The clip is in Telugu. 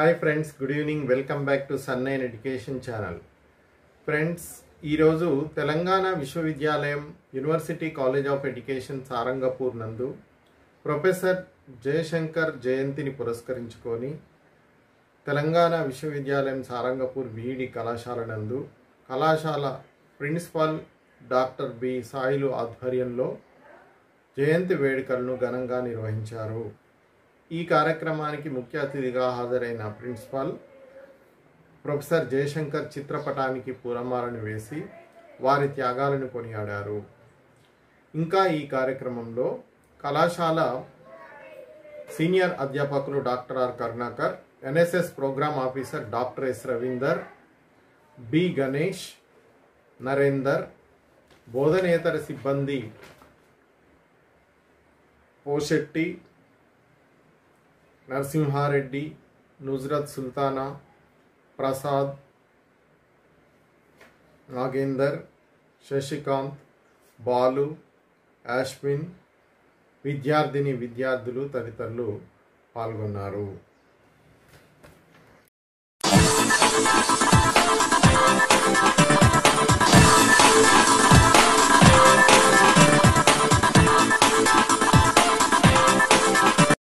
Hi friends, good evening. Welcome back to సన్9 ఎడ్యుకేషన్ ఛానల్. ఫ్రెండ్స్, ఈరోజు తెలంగాణ విశ్వవిద్యాలయం university college of education Sarangapur నందు ప్రొఫెసర్ జయశంకర్ జయంతిని పురస్కరించుకొని తెలంగాణ విశ్వవిద్యాలయం సారంగపూర్ బీఈడి కళాశాల నందు కళాశాల ప్రిన్సిపల్ డాక్టర్ బి సాయిలు ఆధ్వర్యంలో జయంతి వేడుకలను ఘనంగా నిర్వహించారు. ఈ కార్యక్రమానికి ముఖ్య అతిథిగా హాజరైన ప్రిన్సిపాల్ ప్రొఫెసర్ జయశంకర్ చిత్రపటానికి పూలమాలను వేసి వారి త్యాగాలను కొనియాడారు. ఇంకా ఈ కార్యక్రమంలో కళాశాల సీనియర్ అధ్యాపకులు doctor R Karunakar, NSS program officer doctor S Ravinder, B Ganesh, Narender, బోధనేతర సిబ్బంది పోషెట్టి, నరసింహారెడ్డి, నుజ్రత్ సుల్తానా, ప్రసాద్, నాగేందర్, శశికాంత్, బాలు, యాష్మిన్, విద్యార్థిని విద్యార్థులు తదితరులు పాల్గొన్నారు.